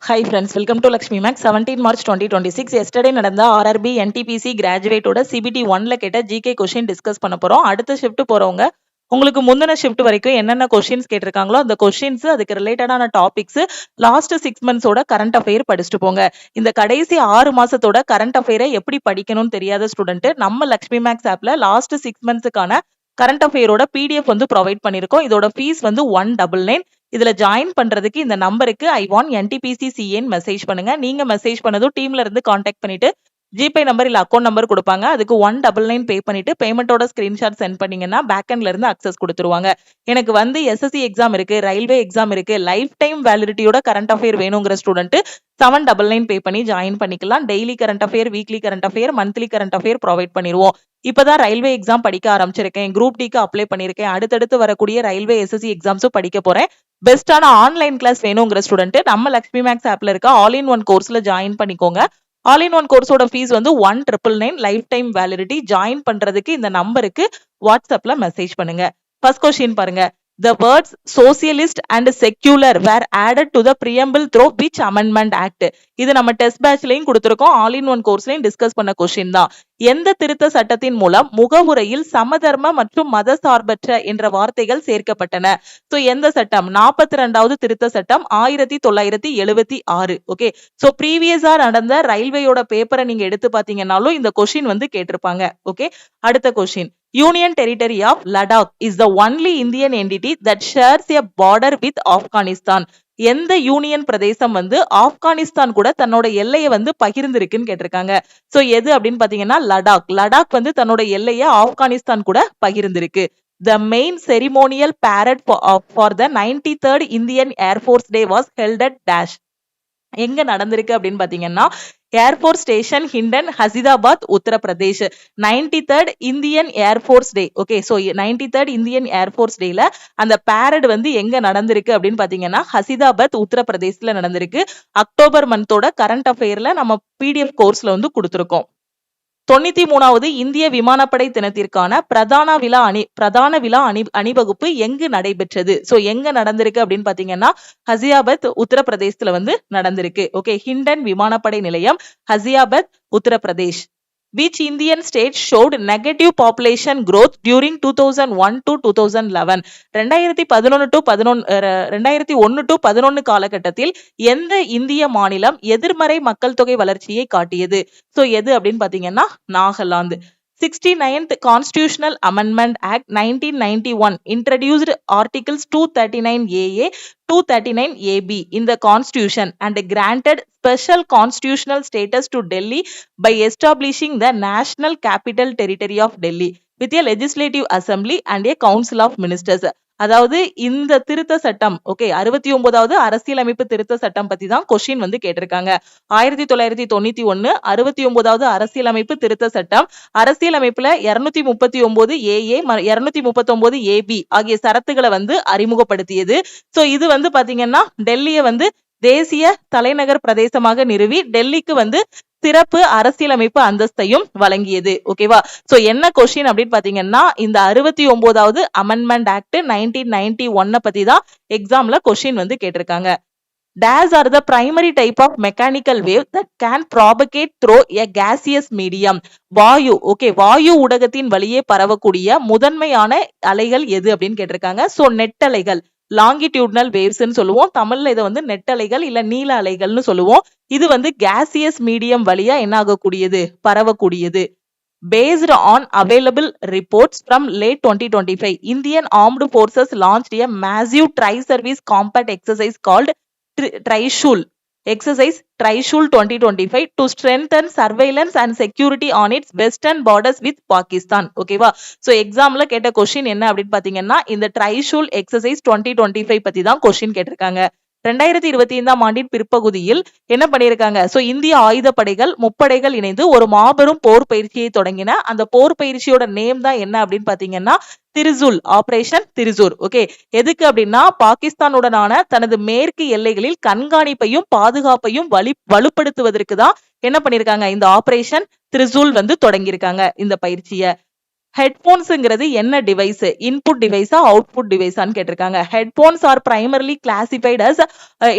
Hi friends, welcome to Lakshmi Max. 17 March 2026 yesterday நடந்த RRB NTPC கிராஜுவேட்டோட CBT 1ல கேட்ட GK question discuss பண்ண போறோம். அடுத்த ஷிஃப்ட் போறவங்க உங்களுக்கு முந்தின ஷிஃப்ட் வரைக்கும் என்னென்ன கொஸ்டின்ஸ் கேட்டிருக்காங்களோ அந்த கொஸ்டின்ஸ் அதுக்கு ரிலேட்டடான டாபிக்ஸ் லாஸ்ட் 6 மந்த்ஸோட கரண்ட் அஃபேர் படிச்சுட்டு போங்க. இந்த கடைசி 6 மாசத்தோட கரண்ட் அஃபேரை எப்படி படிக்கணும்னு தெரியாத ஸ்டூடெண்ட் நம்ம லக்ஷ்மி மேக்ஸ் ஆப்ல லாஸ்ட் 6 மந்த்ஸ்க்கான கரண்ட் அஃபேரோட PDF வந்து ப்ரொவைட் பண்ணிருக்கோம். இதோட ஃபீஸ் வந்து 199. இதுல ஜாயின் பண்றதுக்கு இந்த நம்பருக்கு ஐ வாண்ட் NTPC CN மெசேஜ் பண்ணுங்க. நீங்க மெசேஜ் பண்ணதும் டீம்ல இருந்து கான்டாக்ட் பண்ணிட்டு ஜிபே நம்பர் இல்ல அக்கௌண்ட் நம்பர் கொடுப்பாங்க. அதுக்கு 199 பே பண்ணிட்டு பேமெண்டோட ஸ்கிரீன்ஷாட் சென்ட் பண்ணீங்கன்னா பேக்எண்ட்ல இருந்து அக்சஸ் கொடுத்துருவாங்க. எனக்கு வந்து SSC எக்ஸாம் இருக்கு, ரயில்வே எக்ஸாம் இருக்கு, லைஃப் டைம் வேலிடிட்டியோட கரண்ட் அஃபேர் வேணுங்கிற ஸ்டூடெண்ட் 799 பே பண்ணி ஜாயின் பண்ணிக்கலாம். Daily current affair, weekly current affair, monthly current affair provide பண்ணிடுவோம். இப்பதான் ரயில்வே எக்ஸாம் படிக்க ஆரம்பிச்சிருக்கேன், குரூப் டிக்கு அப்ளை பண்ணிருக்கேன், அடுத்தடுத்து வரக்கூடிய ரயில்வே SSC எக்ஸாம்ஸும் படிக்க போறேன். பெஸ்டான ஆன்லைன் கிளாஸ் வேணுங்கிற ஸ்டூடெண்ட் நம்ம லக்ஷ்மி மேக்ஸ் ஆப்ல இருக்க ஆல் இன் ஒன் கோர்ஸ்ல ஜாயின் பண்ணிக்கோங்க. ஆல் இன் ஒன் கோர்ஸோட ஃபீஸ் வந்து 1999 லைஃப் டைம் வேலிடிட்டி. ஜாயின் பண்றதுக்கு இந்த நம்பருக்கு வாட்ஸ்அப்ல மெசேஜ் பண்ணுங்க. ஃபர்ஸ்ட் கொஸ்டின் பாருங்க. The words socialist and secular were added to the preamble through which amendment act? இது நம்ம டெஸ்ட் பேட்ச்லயும் கொடுத்திருக்கோம், ஆல் இன் ஒன் கோர்ஸ்லயும் டிஸ்கஸ் பண்ண கொஸ்டின் தான். எந்த திருத்த சட்டத்தின் மூலம் முகவுரையில் சமதர்ம மற்றும் மத சார்பற்ற என்ற வார்த்தைகள் சேர்க்கப்பட்டன? சோ எந்த சட்டம்? 42வது திருத்த சட்டம் 1976. ஓகே, சோ ப்ரீவியஸா நடந்த ரயில்வேயோட பேப்பரை நீங்க எடுத்து பாத்தீங்கன்னாலும் இந்த கொஸ்டின் வந்து கேட்டிருப்பாங்க. ஓகே, அடுத்த question. Union Territory of Ladakh is the only Indian entity that shares a border with Afghanistan. எந்த யூனியன் பிரதேசம் வந்து ஆப்கானிஸ்தான் கூட தன்னோட எல்லையை வந்து பகிர்ந்திருக்குன்னு கேட்டிருக்காங்க. சோ எது அப்படின்னு பாத்தீங்கன்னா லடாக். லடாக் வந்து தன்னோட எல்லையை ஆப்கானிஸ்தான் கூட பகிர்ந்திருக்கு. The main ceremonial parade for the 93rd Indian Air Force Day was held at dash. எங்க நடந்திருக்கு அப்படின்னு பாத்தீங்கன்னா airport station Hindon, Ghaziabad, Uttar Pradesh. 93rd Indian air force day. Okay, so 93rd Indian air force டேல அந்த பேரட் வந்து எங்க நடந்திருக்கு அப்படின்னு பாத்தீங்கன்னா ஹசிதாபாத், உத்தரப்பிரதேஷ்ல நடந்திருக்கு. அக்டோபர் மந்தோட கரண்ட் அஃபேர்ல நம்ம PDF கோர்ஸ்ல வந்து கொடுத்திருக்கோம். 93வது இந்திய விமானப்படை தினத்திற்கான பிரதான விழா அணிவகுப்பு எங்கு நடைபெற்றது? சோ எங்க நடந்திருக்கு அப்படின்னு பாத்தீங்கன்னா ஹசியாபாத், உத்தரப்பிரதேசத்துல வந்து நடந்திருக்கு. ஓகே, ஹிண்டன் விமானப்படை நிலையம், ஹசியாபாத், Uttar Pradesh. Which Indian state showed negative population growth during 2001 to 2011? 2001 to 11 காலகட்டத்தில் எந்த இந்திய மாநிலம் எதிர்மறை மக்கள் தொகை வளர்ச்சியை காட்டியது? சோ எது அப்படின்னு பாத்தீங்கன்னா Nagaland. 69th Constitutional Amendment Act 1991 introduced Articles 239AA, 239AB in the Constitution and granted special constitutional status to Delhi by establishing the National Capital Territory of Delhi with a legislative assembly and a council of ministers. அதாவது இந்த திருத்த சட்டம், okay, 69வது அரசியலமைப்பு திருத்த சட்டம் பத்தி தான் question வந்து கேட்டிருக்காங்க. 1991 69வது அரசியலமைப்பு திருத்த சட்டம் அரசியலமைப்புல 239 AA 239 AB ஆகிய சரத்துகளை வந்து அறிமுகப்படுத்தியது. சோ இது வந்து பாத்தீங்கன்னா டெல்லியை வந்து தேசிய தலைநகர் பிரதேசமாக நிறுவி டெல்லிக்கு வந்து சிறப்பு அரசியலமைப்பு அந்தஸ்தையும் வழங்கியது. ஓகேவா? சோ என்ன கொஸ்டின் அப்படின்னு பாத்தீங்கன்னா இந்த 69வது அமெண்ட்மெண்ட் ஆக்ட் 1991 பத்தி தான் எக்ஸாம்ல கொஸ்டின் வந்து கேட்டிருக்காங்க. Dash are the primary type of mechanical wave that can propagate through a gaseous medium. வாயு, ஓகே, வாயு ஊடகத்தின் வழியே பரவக்கூடிய முதன்மையான அலைகள் எது அப்படின்னு கேட்டிருக்காங்க. சோ நெட்டலைகள், லாங்கிடியூட்னல் வேவ்ஸ்ன்னு சொல்லுவோம். தமிழ்ல இதை வந்து நெட்டலைகள் இல்ல நீல அலைகள்னு சொல்லுவோம். இது வந்து gaseous medium வழியா என்ன ஆகக்கூடியது? பரவக்கூடியது. Based on available reports from late 2025, Indian Armed Forces launched a massive tri-service combat exercise called Trishul. Exercise Trishul 2025 to strengthen surveillance and security on its western borders with Pakistan. ஓகேவா? So எக்ஸாம்ல கேட்ட question என்ன அப்படின்னு பாத்தீங்கன்னா இந்த Trishul exercise 2025 பத்தி தான் question கேட்டிருக்காங்க. 2025ஆம் ஆண்டின் பிற்பகுதியில் என்ன பண்ணிருக்காங்க? சோ இந்திய ஆயுதப்படைகள் முப்படைகள் இணைந்து ஒரு மாபெரும் போர் பயிற்சியை தொடங்கின. அந்த போர் பயிற்சியோட நேம் தான் என்ன அப்படின்னு பாத்தீங்கன்னா திரிசூல், ஆபரேஷன் திரிசூர். ஓகே, எதுக்கு அப்படின்னா பாகிஸ்தானுடனான தனது மேற்கு எல்லைகளில் கண்காணிப்பையும் பாதுகாப்பையும் வலுப்படுத்துவதற்கு தான் என்ன பண்ணிருக்காங்க இந்த ஆபரேஷன் திரிசூல் வந்து தொடங்கியிருக்காங்க இந்த பயிற்சியை. ஹெட்போன்ஸ்ங்கிறது என்ன டிவைஸ்? இன்புட் டிவைஸா அவுட்புட் டிவைஸான்னு கேட்டிருக்காங்க. Headphones are primarily classified as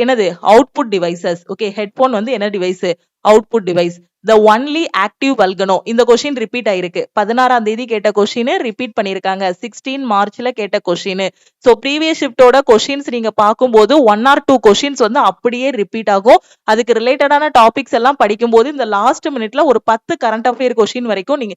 என்னது அவுட்புட் டிவைசஸ். ஓகே, ஹெட்போன் வந்து என்ன device? Output device. The only active volcano. இந்த கொஸ்டின் ரிப்பீட் ஆயிருக்கு. 16ஆம் தேதி கேட்ட கொஸ்டின் ரிப்பீட் பண்ணிருக்காங்க. 16 மார்ச்ல கேட்ட கொஸ்டின். சோ ப்ரீவியஸ் ஷிஃப்டோட கொஸ்டின்ஸ் நீங்க பார்க்கும்போது 1 or 2 கொஸ்டின்ஸ் வந்து அப்படியே ரிப்பீட் ஆகும். அதுக்கு ரிலேட்டடான டாபிக்ஸ் எல்லாம் படிக்கும்போது இந்த லாஸ்ட் மினிட்ல ஒரு 10 கரண்ட் அஃபேர் கொஸ்டின் வரைக்கும் நீங்க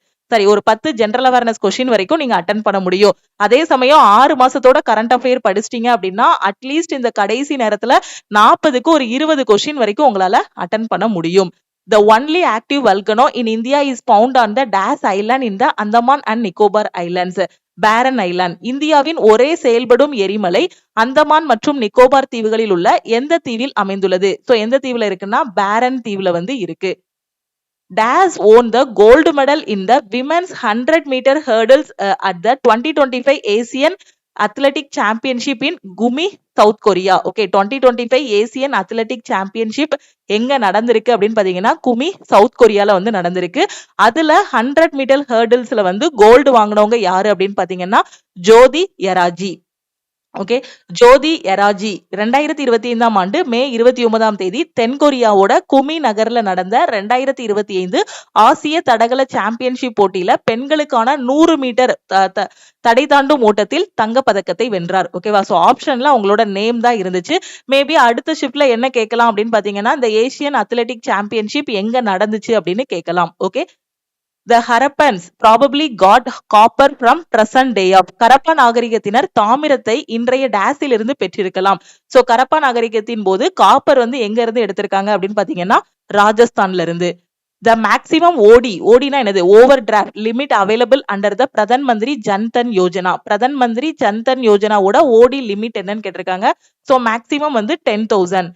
ஒரு 10 ஜெனரல் அவேர்னஸ் கொஸ்டின் வரைக்கும் நீங்க அட்டன் பண்ண முடியும். அதே சமயம் 6 மாசத்தோட கரண்ட் அஃபேர் படிச்சிட்டீங்க அப்படின்னா அட்லீஸ்ட் இந்த கடைசி நேரத்துல 40க்கு ஒரு 20 கொஸ்டின் வரைக்கும் உங்களால அட்டன் பண்ண முடியும். The only active volcano in India is found on the Dash Island in the Andaman and Nicobar Islands. பேரன் ஐலாண்ட். இந்தியாவின் ஒரே செயல்படும் எரிமலை அந்தமான் மற்றும் நிக்கோபார் தீவுகளில் உள்ள எந்த தீவில் அமைந்துள்ளது? சோ எந்த தீவுல இருக்குன்னா பேரன் தீவுல வந்து இருக்கு. Dash won the gold medal in the women's 100-meter hurdles at the 2025 Asian Athletic Championship in Gumi, South Korea. Okay, 2025 Asian Athletic Championship எங்க நடந்திருக்கு அப்படின்னு பாத்தீங்கன்னா குமி சவுத் கொரியால வந்து நடந்திருக்கு. அதுல 100 மீட்டர் ஹர்டில்ஸ்ல வந்து கோல்டு வாங்கினவங்க யாரு அப்படின்னு பாத்தீங்கன்னா ஜோதி எராஜி. ஓகே, ஜோதி எராஜி 2025ஆம் ஆண்டு மே 29ஆம் தேதி தென்கொரியாவோட குமி நகர்ல நடந்த 2025 ஆசிய தடகள சாம்பியன்ஷிப் போட்டியில பெண்களுக்கான 100 மீட்டர் தடை தாண்டும் ஓட்டத்தில் தங்க பதக்கத்தை வென்றார். ஓகேவா? சோ ஆப்ஷன்ல உங்களோட நேம் தான் இருந்துச்சு. மேபி அடுத்த ஷிப்ட்ல என்ன கேட்கலாம் அப்படின்னு பாத்தீங்கன்னா இந்த ஏசியன் அத்லெட்டிக் சாம்பியன்ஷிப் எங்க நடந்துச்சு அப்படின்னு கேட்கலாம். Okay, The Harappans probably got copper from present day of. கரப்பா நாகரிகத்தினர் தாமிரத்தை இன்றைய டேஸில் இருந்து பெற்றிருக்கலாம். சோ கரப்பா நாகரிகத்தின் போது காப்பர் வந்து எங்க இருந்து எடுத்திருக்காங்க அப்படின்னு பாத்தீங்கன்னா ராஜஸ்தான்ல இருந்து. The maximum ஓடினா என்னது? Over draft limit available under the Pradhan Mantri Jan Dhan Yojana. Pradhan Mantri Jan Dhan யோஜனாவோட ஓடி லிமிட் என்னன்னு கேட்டிருக்காங்க. சோ மேக்சிமம் வந்து 10,000.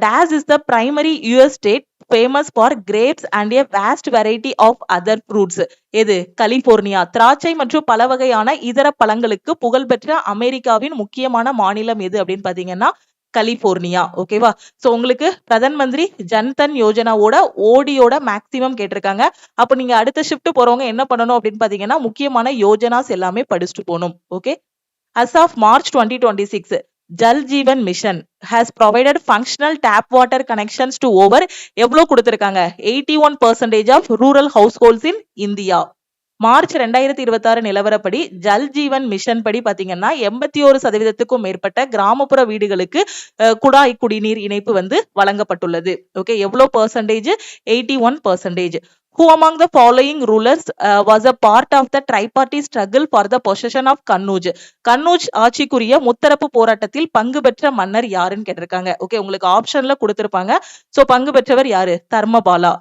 Dash is the primary US state famous for grapes and a vast variety of other fruits. எது? கலிபோர்னியா. திராட்சை மற்றும் பல வகையான இதர பழங்களுக்கு புகழ்பெற்ற அமெரிக்காவின் முக்கியமான மாநிலம் எது அப்படின்னு பாத்தீங்கன்னா கலிபோர்னியா. ஓகேவா? சோ உங்களுக்கு பிரதான் மந்திரி ஜன்தன் யோஜனாவோட ஓடியோட மேக்சிமம் கேட்டிருக்காங்க. அப்ப நீங்க அடுத்த ஷிஃப்ட் போறவங்க என்ன பண்ணணும் அப்படின்னு பாத்தீங்கன்னா முக்கியமான யோஜனாஸ் எல்லாமே படிச்சுட்டு போகணும். Okay, as of March 2026 Jal Jeevan Mission has provided functional tap water connections to over எவ்வளவு கொடுத்திருக்காங்க? 81% of rural households in India. March 2026 நிலவரப்படி ஜல் ஜீவன் மிஷன் படி பாத்தீங்கன்னா 81% மேற்பட்ட கிராமப்புற வீடுகளுக்கு குழாய் குடிநீர் இணைப்பு வந்து வழங்கப்பட்டுள்ளது. ஓகே, எவ்வளவு percentage? 81%. Who among the following rulers was a part of the tripartite struggle for the possession of Kannauj? Kannauj ஆட்சிக்குரிய முத்தரப்பு போராட்டத்தில் பங்கு பெற்ற மன்னர் யாருன்னு கேட்டிருக்காங்க. ஓகே, உங்களுக்கு ஆப்ஷன்ல கொடுத்திருப்பாங்க. சோ பங்கு பெற்றவர் யாரு? Dharmapala.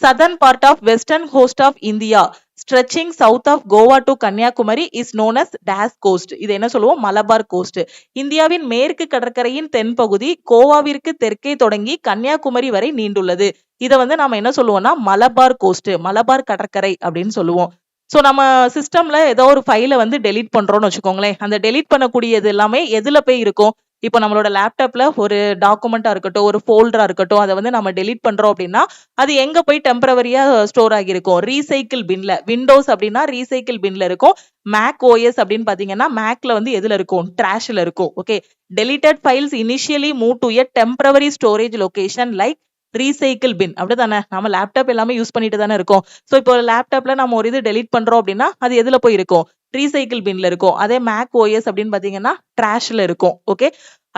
Southern part of western coast of India stretching south of Goa to Kanyakumari is known as Dash coast. இது என்ன சொல்லுவோம்? மலபார் கோஸ்ட். இந்தியாவின் மேற்கு கடற்கரையின் தென்பகுதி கோவாவிற்கு தெற்கே தொடங்கி கன்னியாகுமரி வரை நீண்டுள்ளது. இத வந்து நாம என்ன சொல்லுவோம்னா மலபார் கோஸ்ட், மலபார் கடற்கரை அப்படின்னு சொல்லுவோம். சோ நம்ம சிஸ்டம்ல ஏதோ ஒரு ஃபைலை வந்து டெலீட் பண்றோம்னு வச்சுக்கோங்களேன். அந்த டெலீட் பண்ணக்கூடியது எல்லாமே எதுல போய் இருக்கும்? இப்போ நம்மளோட லேப்டாப்ல ஒரு டாக்குமெண்டா இருக்கட்டும், ஒரு ஃபோல்டரா இருக்கட்டும், அதை வந்து நம்ம டெலீட் பண்றோம் அப்படின்னா அது எங்க போய் டெம்பரவரியா ஸ்டோர் ஆகியிருக்கும்? ரீசைக்கிள் பின்ல. விண்டோஸ் அப்படின்னா ரீசைக்கிள் பின்ல இருக்கும். மேக் ஓஎஸ் அப்படின்னு பாத்தீங்கன்னா மேக்ல வந்து எதுல இருக்கும்? ட்ராஷ்ல இருக்கும். Okay, deleted files initially move to a temporary storage location like recycle bin. அப்படிதானே? நம்ம லேப்டாப் எல்லாமே யூஸ் பண்ணிட்டு தானே இருக்கோம். சோ இப்போ லேப்டாப்ல நம்ம ஒரு இது டெலீட் பண்றோம் அப்படின்னா அது எதுல போய் இருக்கும்? ரீசைக்கிள் பின்ல இருக்கும். அதே மேக் ஓஎஸ் அப்படின்னு பாத்தீங்கன்னா ட்ராஷ்ல இருக்கும். ஓகே,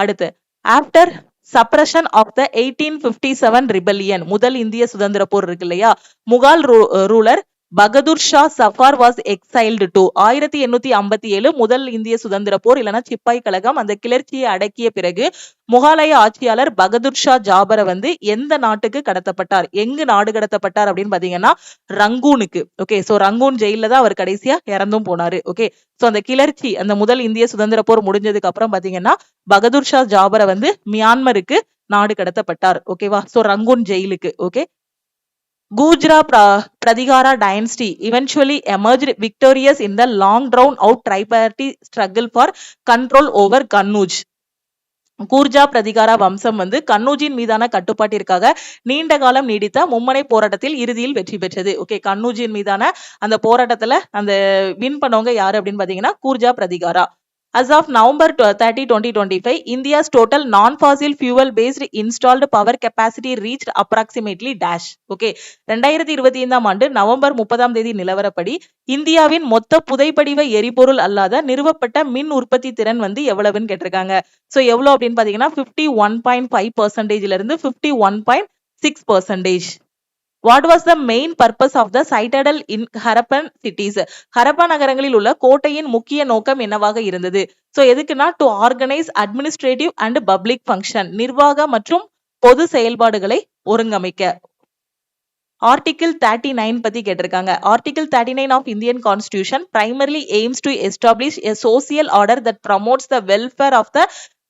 அடுத்து after suppression of the 1857 rebellion, முதல் இந்திய சுதந்திர போர் இருக்கு இல்லையா, Mughal ruler Bahadur Shah Zafar was exiled to. 1857 முதல் இந்திய சுதந்திர போர் இல்லைன்னா சிப்பாய் கழகம் அந்த கிளர்ச்சியை அடக்கிய பிறகு முகாலய ஆட்சியாளர் பகதூர் ஷா ஜாபரை வந்து எந்த நாட்டுக்கு கடத்தப்பட்டார்? எங்கு நாடு கடத்தப்பட்டார் அப்படின்னு பாத்தீங்கன்னா ரங்கூனுக்கு. ஓகே, சோ ரங்கூன் ஜெயில தான் அவர் கடைசியா இறந்தும் போனாரு. ஓகே, சோ அந்த கிளர்ச்சி அந்த முதல் இந்திய சுதந்திர போர் முடிஞ்சதுக்கு அப்புறம் பாத்தீங்கன்னா பகதூர் ஷா ஜாபரை வந்து மியான்மருக்கு நாடு கடத்தப்பட்டார். ஓகேவா? சோ ரங்கூன் ஜெயிலுக்கு. Okay, Gujra Pratigara dynasty eventually emerged victorious in the long drawn out tripartite struggle for control over Kannauj. Gurjara Pratihara வம்சம் வந்து கன்னூஜின் மீதான கட்டுப்பாட்டிற்காக நீண்ட காலம் நீடித்த மும்மனை போராட்டத்தில் இறுதியில் வெற்றி பெற்றது. ஓகே, கன்னூஜின் மீதான அந்த போராட்டத்துல அந்த வின் பண்ணவங்க யாரு அப்படின்னு பாத்தீங்கன்னா கூர்ஜா Pratihara. As of November 30, 2025, India's total non-fossil fuel-based installed power capacity reached approximately dash. Okay, 2025 ஆண்டு நவம்பர் 30 நிலவரப்படி இந்தியாவின் மொத்த புதைப்படிவ எரிபொருள் அல்லாத நிறுவப்பட்ட மின் உற்பத்தி திறன் வந்து எவ்வளவுன்னு கேட்டிருக்காங்க. சோ எவ்வளவு அப்படின்னு பாத்தீங்கன்னா 51.5% இருந்து 51.6%. What was the main purpose of the citadel in Harappan cities? Harappa நகரங்களில் உள்ள கோட்டையின் முக்கிய நோக்கம் என்னவாக இருந்தது? சோ எதுக்குன்னா to organise administrative and public function, நிர்வாக மற்றும் பொது செயல்பாடுகளை ஒருங்கமைக்க. ஆர்டிகிள் 39 பத்தி கேட்டிருக்காங்க. Article 39 of Indian constitution primarily aims to establish a social order that promotes the welfare of the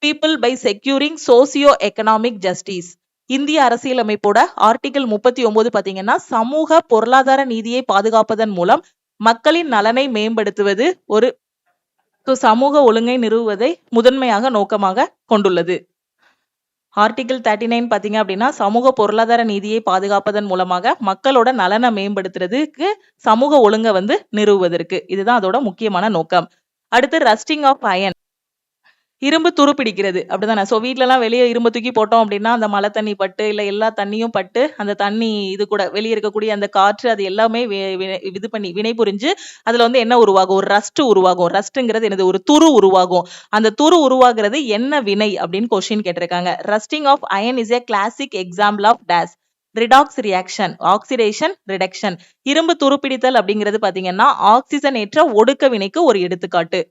people by securing socio-economic justice. இந்திய அரசியலமைப்போட ஆர்டிகிள் 39 பாத்தீங்கன்னா சமூக பொருளாதார நீதியை பாதுகாப்பதன் மூலம் மக்களின் நலனை மேம்படுத்துவது ஒரு சமூக ஒழுங்கை நிறுவுவதை முதன்மையாக நோக்கமாக கொண்டுள்ளது. ஆர்டிகிள் 39 பாத்தீங்க அப்படின்னா சமூக பொருளாதார நீதியை பாதுகாப்பதன் மூலமாக மக்களோட நலனை மேம்படுத்துறதுக்கு சமூக ஒழுங்கை வந்து நிறுவுவதற்கு, இதுதான் அதோட முக்கியமான நோக்கம். அடுத்து ரஸ்டிங் ஆஃப் அயன், இரும்பு துரு பிடிக்கிறது அப்படிதானே. சோ வீட்ல எல்லாம் வெளியே இரும்பு தூக்கி போட்டோம் அப்படின்னா அந்த மழை தண்ணி பட்டு இல்ல எல்லா தண்ணியும் பட்டு அந்த தண்ணி இது கூட வெளியே இருக்கக்கூடிய அந்த காற்று அது எல்லாமே இது பண்ணி வினை புரிஞ்சு அதுல வந்து என்ன உருவாகும், ஒரு ரஸ்ட் உருவாகும். ரஸ்ட்ங்கிறது என்னது, ஒரு துரு உருவாகும். அந்த துரு உருவாகிறது என்ன வினை அப்படின்னு கொஸ்டின் கேட்டிருக்காங்க. Rusting of iron is a classic example of dash redox reaction, oxidation reduction. இரும்பு துருப்பிடித்தல் அப்படிங்கிறது பாத்தீங்கன்னா ஆக்சிஜன் ஏற்ற ஒடுக்க வினைக்கு ஒரு எடுத்துக்காட்டு.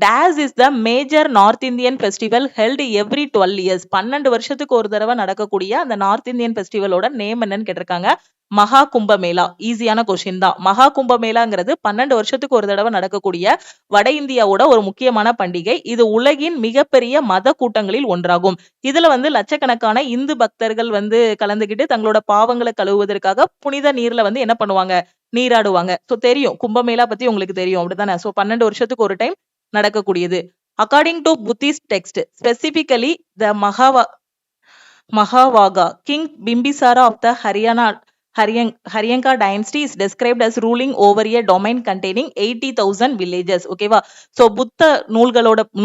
Dash is the major North Indian festival held every 12 years. 12 வருஷத்துக்கு ஒரு தடவை நடக்கக்கூடிய அந்த நார்த் இந்தியன் ஃபெஸ்டிவலோட நேம் என்னன்னு கேட்டிருக்காங்க. மகா கும்பமேளா. ஈஸியான கொஸ்டின் தான். மகா கும்பமேளாங்கிறது 12 வருஷத்துக்கு ஒரு தடவை நடக்கக்கூடிய வட இந்தியாவோட ஒரு முக்கியமான பண்டிகை. இது உலகின் மிகப்பெரிய மத கூட்டங்களில் ஒன்றாகும். இதுல வந்து லட்சக்கணக்கான இந்து பக்தர்கள் வந்து கலந்துகிட்டு தங்களோட பாவங்களை கழுவுவதற்காக புனித நீர்ல வந்து என்ன பண்ணுவாங்க, நீராடுவாங்க. சோ தெரியும் கும்பமேளா பத்தி உங்களுக்கு தெரியும் அப்படித்தானே. சோ 12 வருஷத்துக்கு ஒரு டைம் நடக்கக்கூடியது. According to Buddhist text, specifically the Mahavaga, King Bimbisara of the Haryanka dynasty is described as ruling over a domain containing 80,000 villages. ஓகேவா. சோ புத்த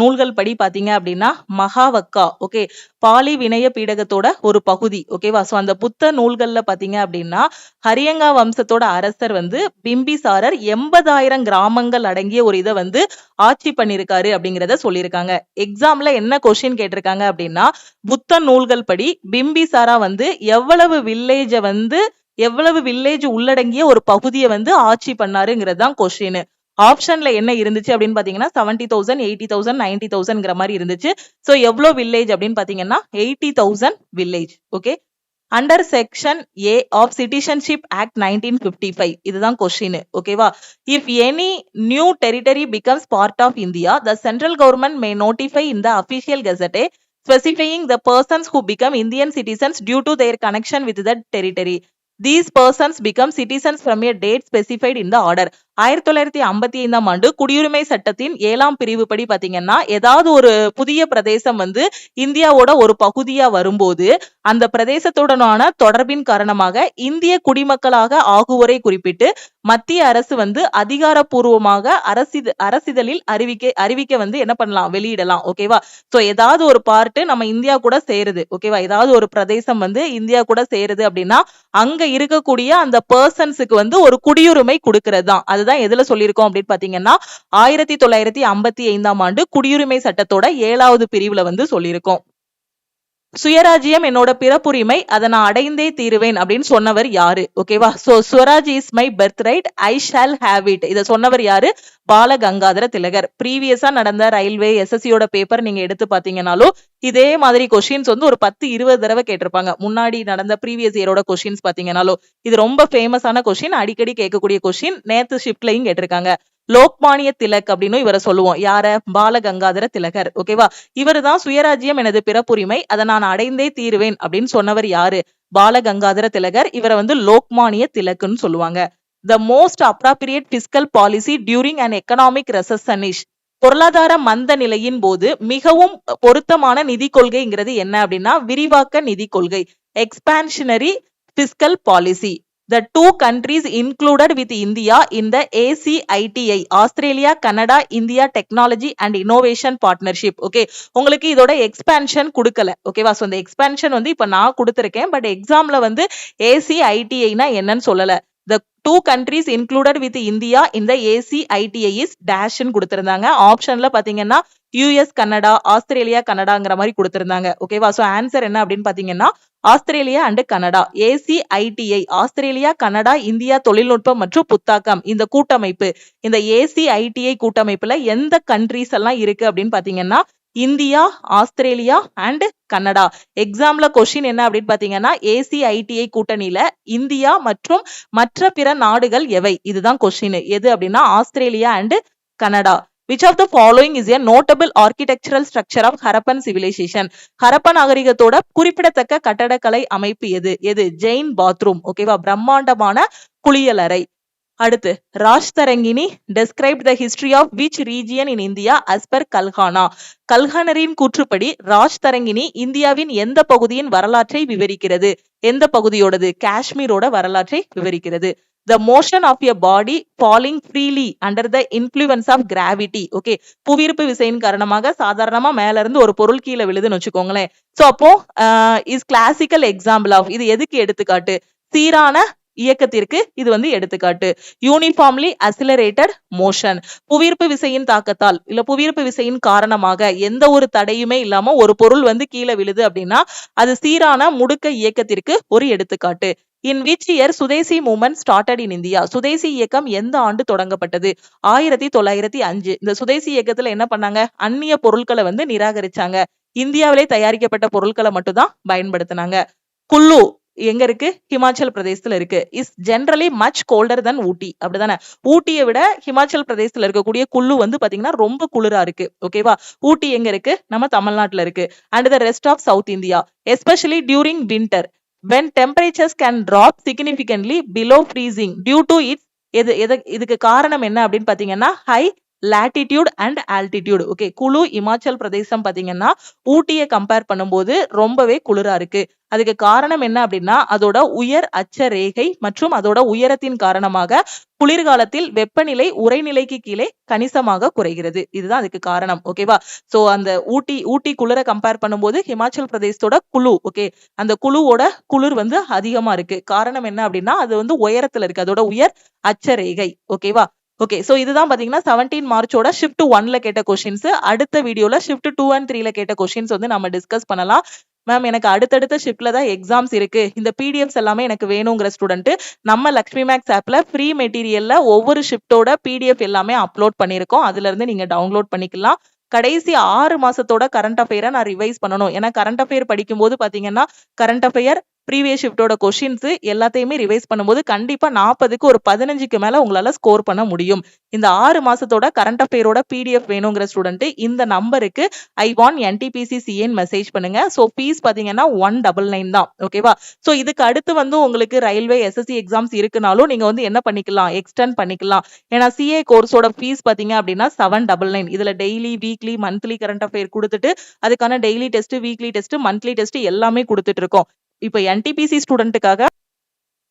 நூல்கள் படி பாத்தீங்க அப்படின்னா மகாவக்கா ஓகே பாலி வினய பீடகத்தோட ஒரு பகுதி. ஓகேவா. சோ அந்த புத்த நூல்கள்ல பாத்தீங்க அப்படின்னா ஹரியங்கா வம்சத்தோட அரசர் வந்து பிம்பிசாரர் 80,000 கிராமங்கள் அடங்கிய ஒரு இதை வந்து ஆட்சி பண்ணிருக்காரு அப்படிங்கிறத சொல்லியிருக்காங்க. எக்ஸாம்ல என்ன கொஸ்டின் கேட்டிருக்காங்க அப்படின்னா புத்த நூல்கள் படி பிம்பிசாரா வந்து எவ்வளவு வில்லேஜ் உள்ளடங்கிய ஒரு பகுதியை வந்து ஆட்சி பண்ணாருங்கிறது தான் கொஸ்டின். ஆப்ஷன்ல என்ன இருந்துச்சு அப்படின்னு பாத்தீங்கன்னா 70,000, 80,000, 90,000 மாதிரி இருந்துச்சு. சோ எவ்வளவு வில்லேஜ் அப்படின்னு பாத்தீங்கன்னா 80,000 village. Okay. Under section A of citizenship act 1955 இதுதான் கொஸ்டின். ஓகேவா. If any new territory becomes part of India, the central government may notify in the official கெசட்டே specifying the persons who become Indian citizens due to their connection with the territory. These persons become citizens from a date specified in the order. 1955 ஆண்டு குடியுரிமை சட்டத்தின் 7ஆம் பிரிவு படி பாத்தீங்கன்னா ஏதாவது ஒரு புதிய பிரதேசம் வந்து இந்தியாவோட ஒரு பகுதியா வரும்போது அந்த பிரதேசத்துடனான தொடர்பின் காரணமாக இந்திய குடிமக்களாக ஆகுவோரை குறிப்பிட்டு மத்திய அரசு வந்து அதிகாரப்பூர்வமாக அரசிதழில் அறிவிக்க வந்து என்ன பண்ணலாம், வெளியிடலாம். ஓகேவா. சோ ஏதாவது ஒரு பார்ட் நம்ம இந்தியா கூட சேருது. ஓகேவா. ஏதாவது ஒரு பிரதேசம் வந்து இந்தியா கூட சேருது அப்படின்னா அங்க இருக்கக்கூடிய அந்த பர்சன்ஸுக்கு வந்து ஒரு குடியுரிமை கொடுக்கிறது தான். அதுதான் எதுல சொல்லியிருக்கோம் அப்படின்னு பாத்தீங்கன்னா 1955 ஆண்டு குடியுரிமை சட்டத்தோட 7வது பிரிவுல வந்து சொல்லியிருக்கோம். சுயராஜ்யம் என்னோட பிறப்புரிமை, அதை நான் அடைந்தே தீருவேன் அப்படின்னு சொன்னவர் யாரு. ஓகேவா. So Swaraj is my birth right, I shall have it. இதை சொன்னவர் யாரு, பால கங்காதர திலகர். ப்ரீவியஸா நடந்த ரயில்வே எஸ்எஸ்சியோட பேப்பர் நீங்க எடுத்து பாத்தீங்கன்னாலும் இதே மாதிரி கொஸ்டின்ஸ் வந்து ஒரு 10-20 தடவை கேட்டிருப்பாங்க. முன்னாடி நடந்த ப்ரீவியஸ் இயரோட கொஸ்டின்ஸ் பாத்தீங்கன்னாலும் இது ரொம்ப ஃபேமஸான கொஸ்டின், அடிக்கடி கேட்கக்கூடிய கொஸ்டின். நேத்து ஷிப்ட்லையும் கேட்டிருக்காங்க. லோக்மானிய திலக் அப்படின்னு இவரை சொல்லுவோம். யார, பால கங்காதர திலகர். ஓகேவா. இவரு தான் சுயராஜ்யம் எனது பிறப்புரிமை, அதை நான் அடைந்தே தீருவேன் அப்படின்னு சொன்னவர் யாரு, பால கங்காதர திலகர். இவரை வந்து லோக்மானிய திலக்குன்னு சொல்லுவாங்க. The most appropriate fiscal policy during an economic recession is பொருளாதார மந்த நிலையின் போது மிகவும் பொருத்தமான நிதி கொள்கைங்கிறது என்ன அப்படின்னா விரிவாக்க நிதி கொள்கை, expansionary fiscal policy. The two countries included with India in the ACITI, Australia, Canada, India Technology and Innovation Partnership. Okay, உங்களுக்கு இதோட எக்ஸ்பான்ஷன் கொடுக்கல. ஓகேவா? ஸோ இந்த எக்ஸ்பான்ஷன் வந்து இப்போ நான் கொடுத்துருக்கேன், பட் எக்ஸாம்ல வந்து ACITIனா என்னன்னு சொல்லல. The two countries included with India in the ACITI is டேஷ்னு கொடுத்திருந்தாங்க. ஆப்ஷன்ல பாத்தீங்கன்னா யூஎஸ் கனடா, ஆஸ்திரேலியா கனடாங்கிற மாதிரி கொடுத்திருந்தாங்க. ஓகேவா? ஸோ ஆன்சர் என்ன அப்படின்னு பாத்தீங்கன்னா Australia and Canada. ACITI Australia Canada India தொழில்நுட்பம் மற்றும் புத்தாக்கம் இந்த கூட்டமைப்பு, இந்த ACITI கூட்டமைப்புல எந்த கண்ட்ரீஸ் எல்லாம் இருக்கு அப்படின்னு பாத்தீங்கன்னா இந்தியா, ஆஸ்திரேலியா அண்ட் கனடா. எக்ஸாம்ல கொஸ்டின் என்ன அப்படின்னு பாத்தீங்கன்னா ACITI கூட்டணியில இந்தியா மற்றும் மற்ற பிற நாடுகள் எவை, இதுதான் கொஸ்டின். எது அப்படின்னா Australia and Canada. Which of the following is a notable architectural structure of Harappan civilization? Harappa நாகரிகத்தோட குறிப்பிடத்தக்க கட்டடக்கலை அமைப்பு எது? எது? ஜெயின் பாத்ரூம். ஓகேவா? பிரம்மாண்டமான குளியலறை. அடுத்து ராஜ்தரங்கினி described the history of which region in India as per கல்ஹானா. கல்ஹனரின் கூற்றுப்படி ராஜ்தரங்கினி இந்தியாவின் எந்த பகுதியின் வரலாற்றை விவரிக்கிறது? எந்த பகுதியோடது? காஷ்மீரோட வரலாற்றை விவரிக்கிறது. The motion of a body falling freely under the influence of gravity. Okay, புவியீர்ப்பு விசையின் காரணமாக சாதாரணமா மேல இருந்து ஒரு பொருள் கீழே விழுதுன்னு வச்சுக்கோங்களேன். சோ அப்போ is classical example of, இது எதுக்கு எடுத்துக்காட்டு? சீரான இயக்கத்திற்கு இது வந்து எடுத்துக்காட்டு. யூனிஃபார்ம்லி அசிலரேட்டட் மோஷன், புவியீர்ப்பு விசையின் தாக்கத்தால் இல்ல புவியீர்ப்பு விசையின் காரணமாக எந்த ஒரு தடையுமே இல்லாம ஒரு பொருள் வந்து கீழே விழுது அப்படின்னா அது சீரான முடுக்க இயக்கத்திற்கு ஒரு எடுத்துக்காட்டு. In which year Swadeshi movement started in India? சுதேசி இயக்கம் எந்த ஆண்டு தொடங்கப்பட்டது? 1905. இந்த சுதேசி இயக்கத்துல என்ன பண்ணாங்க? அந்நிய பொருட்களை வந்து நிராகரிச்சாங்க. இந்தியாவிலே தயாரிக்கப்பட்ட பொருட்களை மட்டும் தான் பயன்படுத்தினாங்க. குல்லு எங்க இருக்கு? ஹிமாச்சல் பிரதேசத்துல இருக்கு. இஸ் ஜெனரலி மச் கோல்டர் தன் ஊட்டி. அப்படிதானே? ஊட்டியை விட ஹிமாச்சல் பிரதேசத்துல இருக்கக்கூடிய குல்லு வந்து பாத்தீங்கன்னா ரொம்ப குளிரா இருக்கு. ஓகேவா? ஊட்டி எங்க இருக்கு? நம்ம தமிழ்நாட்டுல இருக்கு. And the rest of south India especially during winter when temperatures can drop significantly below freezing due to its இதுக்கு காரணம் என்ன அப்படின்னு பாத்தீங்கன்னா high latitude and altitude. Okay, குளு இமாச்சல் பிரதேசம் பாத்தீங்கன்னா ஊட்டியை கம்பேர் பண்ணும்போது ரொம்பவே குளிரா இருக்கு. அதுக்கு காரணம் என்ன அப்படின்னா அதோட உயர் அச்ச ரேகை மற்றும் அதோட உயரத்தின் காரணமாக குளிர்காலத்தில் வெப்பநிலை உறைநிலைக்கு கீழே கணிசமாக குறைகிறது. இதுதான் அதுக்கு காரணம். ஓகேவா? சோ அந்த ஊட்டி குளிர கம்பேர் பண்ணும்போது ஹிமாச்சல் பிரதேசத்தோட குளு, ஓகே, அந்த குளுவோட குளிர் வந்து அதிகமா இருக்கு. காரணம் என்ன அப்படின்னா அது வந்து உயரத்துல இருக்கு, அதோட உயர் அச்ச ரேகை. ஓகேவா? ஓகே, சோ இதுதான் பாத்தீங்கன்னா 17 மார்ச்சோட ஷிஃப்ட் 1ல கேட்ட கொஸ்டின்ஸ். அடுத்த வீடியோல ஷிஃப்ட் 2 and 3ல கேட்ட கொஸ்டின்ஸ் வந்து நம்ம டிஸ்கஸ் பண்ணலாம். மேம், எனக்கு அடுத்தடுத்த ஷிஃப்ட்ல தான் எக்ஸாம்ஸ் இருக்கு, இந்த பிடிஎஃப்ஸ் எல்லாமே எனக்கு வேணுங்கிற ஸ்டூடெண்ட் நம்ம லக்ஷ்மி மேக்ஸ் ஆப்ல ஃப்ரீ மெட்டீரியல்ல ஒவ்வொரு ஷிஃப்ட்டோட பிடிஎஃப் எல்லாமே அப்லோட் பண்ணிருக்கோம். அதுல இருந்து நீங்க டவுன்லோட் பண்ணிக்கலாம். கடைசி 6 மாசத்தோட கரண்ட் அஃபேரை நான் ரிவைஸ் பண்ணணும். ஏன்னா கரண்ட் அஃபேர் படிக்கும் போது பாத்தீங்கன்னா கரண்ட் அஃபேர் ப்ரீவியஸ் ஷிஃப்டோட கொஸ்டின்ஸ் எல்லாத்தையுமே ரிவைஸ் பண்ணும்போது கண்டிப்பா 40க்கு ஒரு 15க்கு மேல உங்களால ஸ்கோர் பண்ண முடியும். இந்த 6 மாசத்தோட கரண்ட் அஃபேரோட பிடிஎஃப் வேணுங்கிற ஸ்டூடெண்ட் இந்த நம்பருக்கு ஐ வாண்ட் NTPC-CN மெசேஜ் பண்ணுங்க. சோ ஃபீஸ் பாத்தீங்கன்னா 199 தான். ஓகேவா? சோ இதுக்கு அடுத்து வந்து உங்களுக்கு ரயில்வே SSC எக்ஸாம்ஸ் இருக்குனாலும் நீங்க வந்து என்ன பண்ணிக்கலாம்? எக்ஸ்டெண்ட் பண்ணிக்கலாம். ஏன்னா CA கோர்ஸோட ஃபீஸ் பாத்தீங்க அப்படின்னா 799. இதுல daily, weekly, monthly current affair கொடுத்துட்டு அதுக்கான daily test, weekly test, monthly test எல்லாமே கொடுத்துட்டு இருக்கோம். இப்போ NTPC ஸ்டூடெண்ட்டுக்காக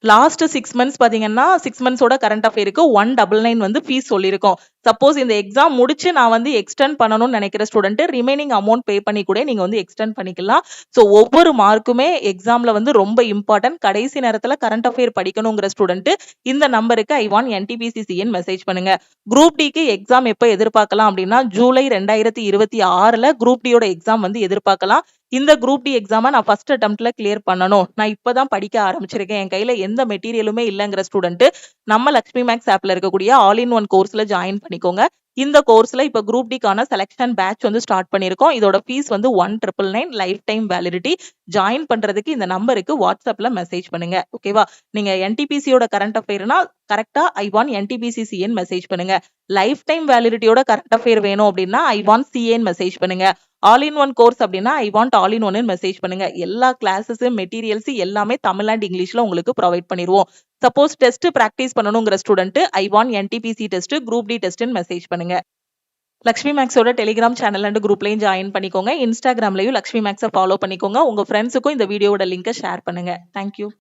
லாஸ்ட் 6 மந்த்ஸ் பாத்தீங்கன்னா 6 மந்த்ஸோட கரண்ட் அஃபேருக்கு 199 வந்து ஃபீஸ் சொல்லியிருக்கோம். சப்போஸ் இந்த எக்ஸாம் முடிச்சு நான் வந்து எக்ஸ்டெண்ட் பண்ணணும்னு நினைக்கிற ஸ்டூடெண்ட் ரிமைனிங் அமௌண்ட் பே பண்ணி கூட நீங்க வந்து எக்ஸ்டெண்ட் பண்ணிக்கலாம். ஸோ ஒவ்வொரு மார்க்குமே எக்ஸாம்ல வந்து ரொம்ப இம்பார்ட்டன்ட். கடைசி நேரத்துல கரண்ட் அஃபேர் படிக்கணுங்கிற ஸ்டூடெண்ட் இந்த நம்பருக்கு ஐ வாண்ட் NTPC-CN மெசேஜ் பண்ணுங்க. குரூப் டிக்கு எக்ஸாம் எப்போ எதிர்பார்க்கலாம் அப்படின்னா ஜூலை 2026ல குரூப் டியோட எக்ஸாம் வந்து எதிர்பார்க்கலாம். இந்த குரூப் டி எக்ஸாமை நான் ஃபர்ஸ்ட் அட்டெம்ப்ட்ல கிளியர் பண்ணணும், நான் இப்பதான் படிக்க ஆரம்பிச்சிருக்கேன், என் கையில எந்த மெட்டீரியலுமே இல்லைங்கிற ஸ்டூடெண்ட் நம்ம லக்ஷ்மி மேக்ஸ் ஆப்ல இருக்கக்கூடிய ஆல் இன் ஒன் கோர்ஸ்ல ஜாயின் பண்ணிக்கோங்க. இந்த கோர்ஸ்ல இப்ப குரூப் டிக்கான செலக்ஷன் பேட்ச் வந்து ஸ்டார்ட் பண்ணிருக்கோம். இதோட ஃபீஸ் வந்து 1999, லைஃப் டைம் வேலிடிட்டி. ஜாயின் பண்றதுக்கு இந்த நம்பருக்கு வாட்ஸ்அப்ல மெசேஜ் பண்ணுங்க. ஓகேவா? நீங்க NTPCயோட கரண்ட் அஃபேர்னா கரெக்டா ஐ வாண்ட் NTPC-CN மெசேஜ் பண்ணுங்க. லைஃப் டைம் வேலிடிட்டியோட கரண்ட் அஃபேர் வேணும் அப்படின்னா ஐ வாண்ட் CN மெசேஜ் பண்ணுங்க. ஆல் இன் ஒன் கோர்ஸ் அப்படின்னா I want all in one message பண்ணுங்க. எல்லா கிளாஸஸ், மெட்டீரியல்ஸ் எல்லாமே தமிழ் அண்ட் இங்கிலீஷ்ல உங்களுக்கு ப்ரொவைட் பண்ணிடுவோம். சப்போஸ் டெஸ்ட் பிராக்டிஸ் பண்ணணுங்கிற student I want NTPC test, group D டெஸ்ட்னு மெசேஜ் பண்ணுங்க. லக்ஷ்மி மேக்ஸோட டெலிகிராம் சேனல் அண்ட் குரூப்லயும் ஜாயின் பண்ணிக்கோங்க. இன்ஸ்டாகிராம்லயும் லக்ஷ்மி மேக்ஸை ஃபாலோ பண்ணிக்கோங்க. உங்க ஃப்ரெண்ட்ஸுக்கும் இந்த வீடியோட லிங்கை ஷேர் பண்ணுங்க. தேங்க்யூ.